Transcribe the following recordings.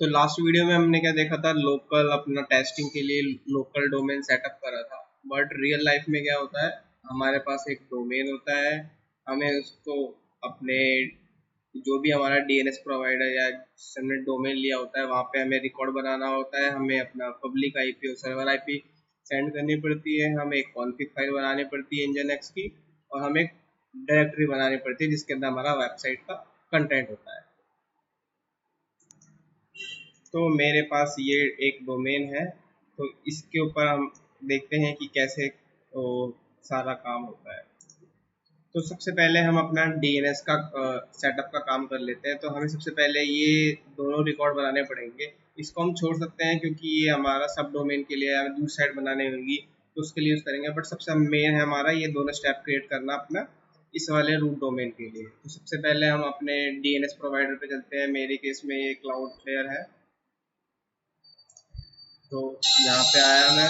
तो last video में हमने क्या देखा था, लोकल अपना टेस्टिंग के लिए लोकल डोमेन सेटअप करा था। बट रियल लाइफ में क्या होता है, हमारे पास एक डोमेन होता है, हमें उसको अपने जो भी हमारा डीएनएस प्रोवाइडर या जिसने डोमेन लिया होता है वहाँ पे हमें रिकॉर्ड बनाना होता है। हमें अपना पब्लिक आईपी और सर्वर आईपी सेंड करनी पड़ती है, हमें एक कॉन्फ़िग फाइल बनानी पड़ती है nginx की, और हमें एक डायरेक्टरी बनानी पड़ती है जिसके अंदर हमारा वेबसाइट का कंटेंट होता है। तो मेरे पास ये एक डोमेन है, तो इसके ऊपर हम देखते हैं कि कैसे सारा काम होता है। तो सबसे पहले हम अपना डीएनएस का सेटअप का काम कर लेते हैं। तो हमें सबसे पहले ये दोनों रिकॉर्ड बनाने पड़ेंगे। इसको हम छोड़ सकते हैं क्योंकि ये हमारा सब डोमेन के लिए हमें दूसरी साइड बनानी होगी तो उसके लिए यूज़ करेंगे। बट सबसे मेन है हमारा ये दोनों स्टेप क्रिएट करना अपना इस वाले रूट डोमेन के लिए। तो सबसे पहले हम अपने डीएनएस प्रोवाइडर पे चलते हैं। मेरे केस में ये क्लाउडफ्लेयर है, तो यहाँ पे आया मैं।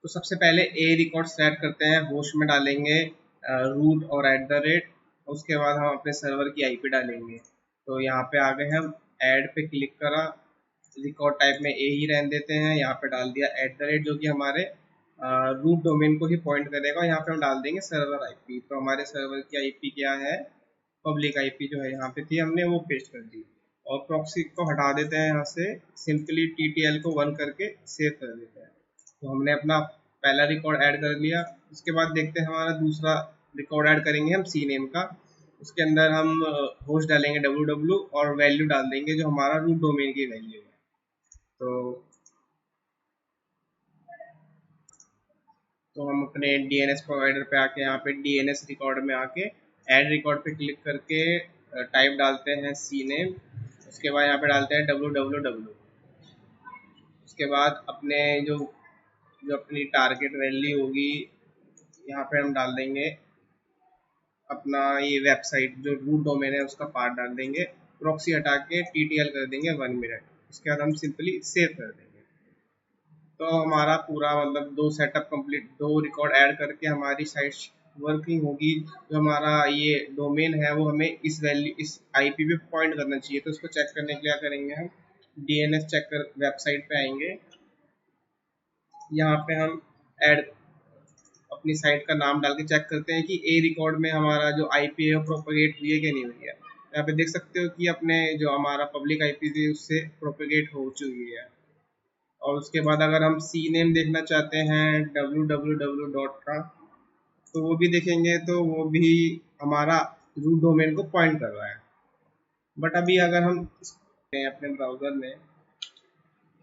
तो सबसे पहले ए रिकॉर्ड सेट करते हैं, होस्ट में डालेंगे रूट और @, उसके बाद हम अपने सर्वर की आईपी डालेंगे। तो यहाँ पे आ गए हम, ऐड पे क्लिक करा, रिकॉर्ड टाइप में ए ही रहने देते हैं, यहाँ पे डाल दिया @ जो कि हमारे रूट डोमेन को ही पॉइंट करेगा। यहाँ पे हम डाल देंगे सर्वर आईपी। तो हमारे सर्वर की आईपी क्या है, पब्लिक आईपी जो है यहाँ पे थी, हमने वो पेस्ट कर दी। और प्रॉक्सी को हटा देते हैं यहाँ से, सिंपली TTL को 1 करके सेव कर देते हैं। तो हमने अपना पहला रिकॉर्ड ऐड कर लिया। उसके बाद देखते हैं हमारा दूसरा रिकॉर्ड ऐड करेंगे हम सी नेम का। उसके अंदर हम होस्ट डालेंगे www और वैल्यू डाल देंगे जो हमारा रूट डोमेन की वैल्यू है। तो हम अपने डीएनएस प्रोवाइडर पे आके यहाँ पे डीएनएस रिकॉर्ड में आके ऐड रिकॉर्ड पे क्लिक करके टाइप डालते हैं सी नेम। उसके बाद यहाँ पे डालते हैं www। उसके बाद अपने जो जो अपनी टारगेट वैल्यू होगी यहाँ पे हम डाल देंगे अपना ये वेबसाइट जो रूट डोमेन है उसका पार्ट डाल देंगे। प्रॉक्सी हटा के TTL कर देंगे 1 मिनट। उसके बाद हम सिंपली सेव कर देंगे। तो हमारा पूरा मतलब दो सेटअप कंप्लीट, दो रिकॉर्ड ऐड करके हमारी साइट वर्किंग होगी। जो हमारा ये डोमेन है वो हमें इस वैल्यू इस आईपी पे पॉइंट करना चाहिए। तो उसको चेक करने के लिए क्या करेंगे, हम डीएनएस चेकर वेबसाइट पे आएंगे। यहाँ पे हम ऐड अपनी साइट का नाम डाल के चेक करते हैं कि ए रिकॉर्ड में हमारा जो आईपी है वो प्रोपेगेट हुई है कि नहीं हुई है। यहाँ पे देख सकते हो कि अपने जो हमारा पब्लिक आईपी थी उससे प्रोपेगेट हो चुकी है। और उसके बाद अगर हम सी नेम देखना चाहते हैं www का, तो वो भी देखेंगे, तो वो भी हमारा रूट डोमेन को पॉइंट कर रहा है। बट अभी अगर हम अपने ब्राउज़र में,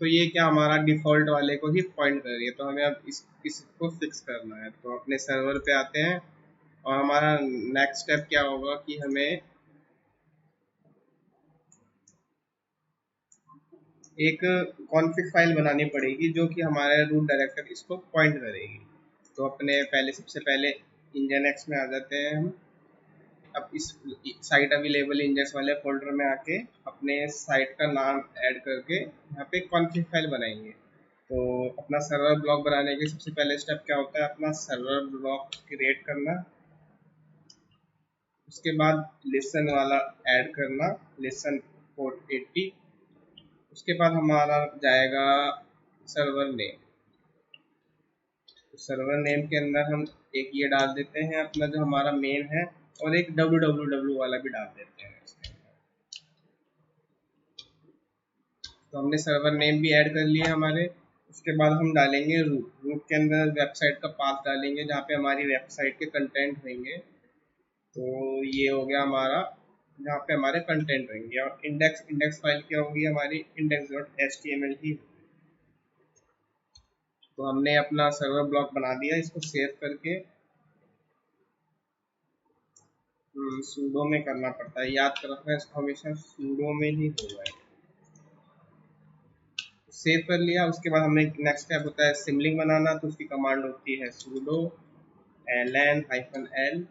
तो ये क्या हमारा डिफ़ॉल्ट वाले को ही पॉइंट कर रही है। तो हमें अब इसको फिक्स करना है। तो अपने सर्वर पे आते हैं और हमारा नेक्स्ट स्टेप क्या होगा कि हमें एक कॉन्फ़िग फाइल बनानी पड़ेगी जो कि हमारे रूट डायरेक्टर इसको पॉइंट करेगी। तो अपने सबसे पहले nginx में आ जाते हैं हम। अब इस साइट अवेलेबल इंडेक्स वाले फोल्डर में आके अपने साइट का नाम ऐड करके यहाँ पे कॉन्फ़िग फाइल बनाएंगे। तो अपना सर्वर ब्लॉक बनाने के सबसे पहले स्टेप क्या होता है, अपना सर्वर ब्लॉक क्रिएट करना। उसके बाद लिसन वाला ऐड करना, लिसन पोर्ट 80। उसके बाद हमारा जाएगा सर्वर नेम। सर्वर नेम के अंदर हम एक ये डाल देते हैं अपना जो हमारा मेन है, और एक www वाला भी डाल देते हैं इसके अंदर। तो हमने सर्वर नेम भी ऐड कर लिया हमारे। उसके बाद हम डालेंगे रूट के अंदर वेबसाइट का पाथ डालेंगे जहाँ पे हमारी वेबसाइट के कंटेंट रहेंगे। तो ये हो गया हमारा जहाँ पे हमारे कंटेंट रहेंगे। और इंडेक्स फाइल क्या होगी, हमारी index.html की। तो हमने अपना सर्वर ब्लॉक बना दिया। इसको सेव करके सूडो में करना पड़ता है, याद रखना इसको हमेशा सूडो में ही होगा। सेव कर लिया। उसके बाद हमें नेक्स्ट स्टेप होता है सिमलिंग बनाना। तो उसकी कमांड होती है sudo -l।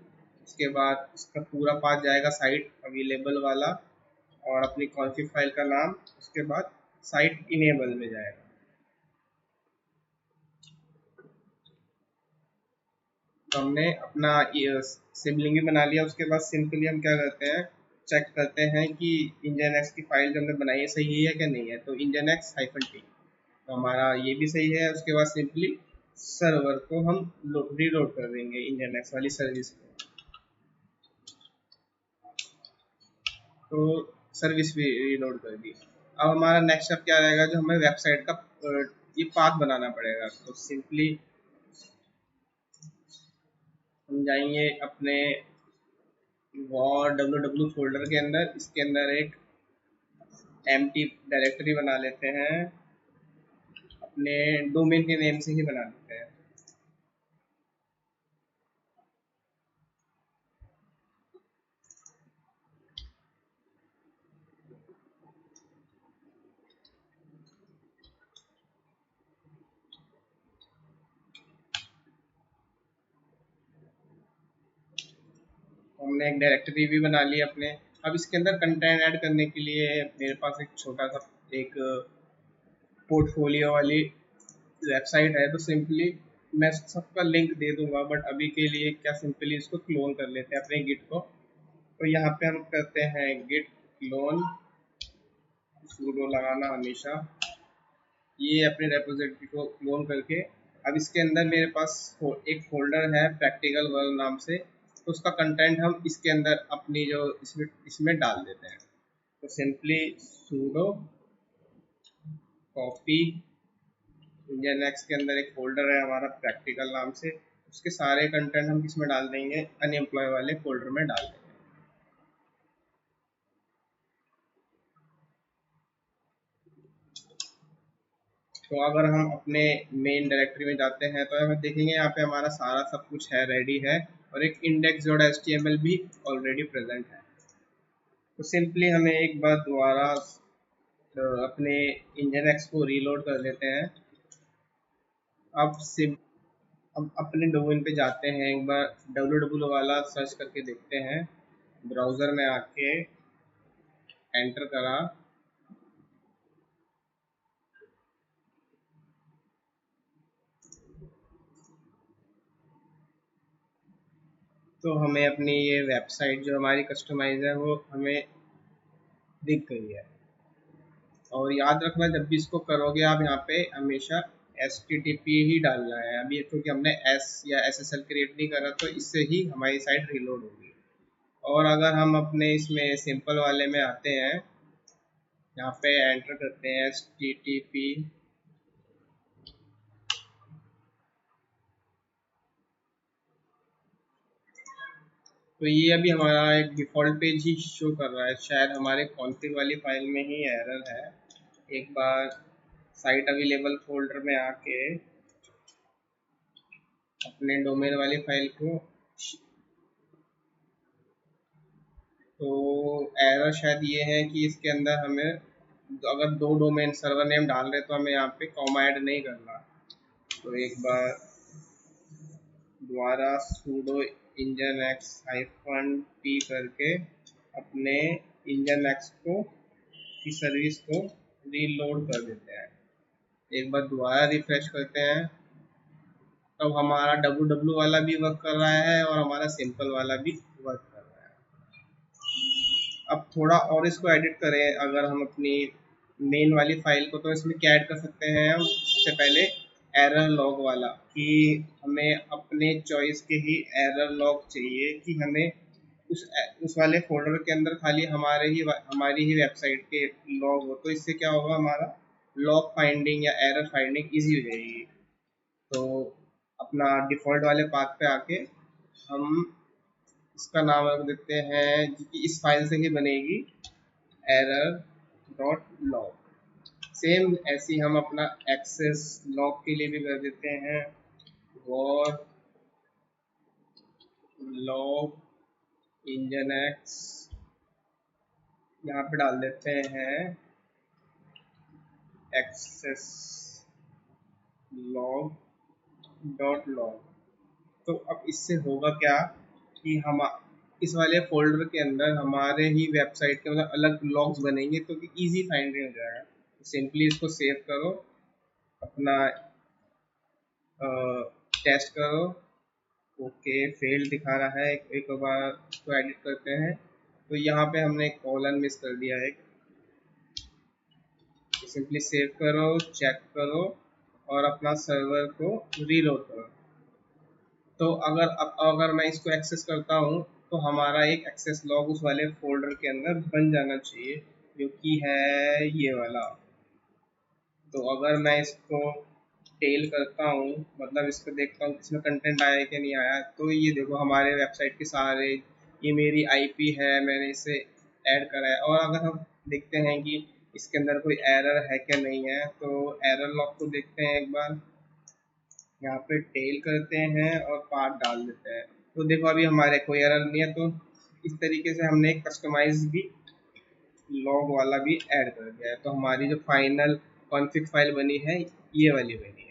उसके बाद इसका पूरा पाथ जाएगा साइट अवेलेबल वाला और अपनी कॉन्फ़िग फाइल का नाम। उसके बाद साइट इनेबल में जाएगा। तो हमने अपना सिमलिंग भी बना लिया। उसके बाद सिंपली हम क्या करते हैं, चेक करते हैं कि इंजन एक्स की फाइल जो हमने बनाई है सही है या क्या नहीं है। तो इंजन एक्स -t, तो हमारा ये भी सही है। उसके बाद सिंपली सर्वर को हम रीलोड कर देंगे इंजन एक्स वाली सर्विस को, तो सर्विस भी रीलोड कर दी। अब हमारा नेक्स्ट स्टेप क्या रहेगा, जो हमें वेबसाइट का ये पाथ बनाना पड़ेगा। तो सिंपली हम जाएंगे अपने वॉर www फोल्डर के अंदर, इसके अंदर एक एम्प्टी डायरेक्टरी बना लेते हैं, अपने डोमेन के नेम से ही बना लेते हैं। हमने एक डायरेक्टरी भी बना ली अपने। अब इसके अंदर कंटेंट ऐड करने के लिए मेरे पास एक छोटा सा एक पोर्टफोलियो वाली वेबसाइट है, तो सिंपली मैं सबका लिंक दे दूंगा, बट अभी के लिए क्या सिंपली इसको क्लोन कर लेते हैं अपने गिट को। तो यहाँ पे हम करते हैं गिट क्लोन, सूडो लगाना हमेशा, ये अपने रेपोजिटरी को क्लोन करके। अब इसके अंदर मेरे पास एक फोल्डर है प्रैक्टिकल वर्ल्ड नाम से, तो उसका कंटेंट हम इसके अंदर अपनी जो इसमें डाल देते हैं। तो simply pseudo copy, engine x के अंदर एक फोल्डर है हमारा प्रैक्टिकल नाम से, उसके सारे कंटेंट हम किस में डाल देंगे, अनएम्प्लॉय वाले फोल्डर में डाल देंगे। तो अगर हम अपने मेन डायरेक्टरी में जाते हैं तो हम देखेंगे यहाँ पे हमारा सारा सब कुछ है, रेडी है, और एक index.html भी ऑलरेडी प्रेजेंट है। तो सिंपली हमें एक बार दोबारा अपने इंजन एक्स को रीलोड कर लेते हैं। अब सिम अब अपने डोमेन पे जाते हैं, एक बार www वाला सर्च करके देखते हैं, ब्राउज़र में आके एंटर करा, तो हमें अपनी ये वेबसाइट जो हमारी कस्टमाइज है वो हमें दिख गई है। और याद रखना, जब भी इसको करोगे आप यहाँ पे हमेशा HTTP ही डालना है। अभी क्योंकि हमने S या SSL क्रिएट नहीं करा, तो इससे ही हमारी साइट रीलोड होगी। और अगर हम अपने इसमें सिंपल वाले में आते हैं, यहाँ पे एंटर करते हैं HTTP, तो ये अभी हमारा एक डिफ़ॉल्ट पेज ही शो कर रहा है, शायद हमारे कॉन्फ़िग वाली फाइल में ही एरर है। एक बार साइट अवेलेबल फोल्डर में आके अपने डोमेन वाली फाइल को, तो एरर शायद ये है कि इसके अंदर हमें अगर दो डोमेन सर्वर नेम डाल रहे तो हमें यहाँ पे कॉमा ऐड नहीं करना। तो एक बार दोबारा sudo इंजन एक्स -p करके अपने इंजन एक्स को की सर्विस को रीलोड कर देते हैं। एक बार दोबारा रिफ्रेश करते हैं, तब हमारा www वाला भी वर्क कर रहा है और हमारा सिंपल वाला भी वर्क कर रहा है। अब थोड़ा और इसको एडिट करें, अगर हम अपनी मेन वाली फाइल को, तो इसमें क्या ऐड कर सकते हैं हम, सबसे पहले एरर लॉग वाला, कि हमें अपने चॉइस के ही एरर लॉग चाहिए, कि हमें उस वाले फोल्डर के अंदर खाली हमारी ही वेबसाइट के लॉग हो। तो इससे क्या होगा, हमारा लॉग फाइंडिंग या एरर फाइंडिंग इजी हो जाएगी। तो अपना डिफ़ॉल्ट वाले पाथ पे आके हम इसका नाम रख देते हैं, कि इस फाइल से ही बनेगी error.log। सेम ऐसे ही हम अपना एक्सेस लॉग के लिए भी कर देते हैं, और लॉग इंजन एक्स यहाँ पे डाल देते हैं एक्सेस log.log। तो अब इससे होगा क्या, कि हम इस वाले फोल्डर के अंदर हमारे ही वेबसाइट के मतलब अलग लॉग्स बनेंगे, तो कि इजी फाइंडिंग हो जाएगा। तो सिंपली इसको सेव करो, अपना टेस्ट करो, ओके फेल दिखा रहा है, एक बार इसको एडिट करते हैं, तो यहाँ पे हमने एक कॉलन मिस कर दिया है। सिंपली सेव करो, चेक करो और अपना सर्वर को रीलोड करो। तो अगर मैं इसको एक्सेस करता हूँ तो हमारा एक एक्सेस लॉग उस वाले फोल्डर के अंदर बन जाना चाहिए, जो कि है ये वाला। तो अगर मैं इसको टेल करता हूँ, मतलब इसको देखता हूँ इसमें कंटेंट आया है कि नहीं आया, तो ये देखो हमारे वेबसाइट के सारे, ये मेरी आईपी है, मैंने इसे ऐड करा है। और अगर हम देखते हैं कि इसके अंदर कोई एरर है क्या नहीं है, तो एरर लॉग को देखते हैं एक बार। यहाँ पे टेल करते हैं और पाथ डाल देते हैं, तो देखो अभी हमारे कोई एरर नहीं है। तो इस तरीके से हमने एक कस्टमाइज भी लॉग वाला भी ऐड कर दिया है। तो हमारी जो फाइनल कॉन्फ़िग फाइल बनी है ये वाली बनी है।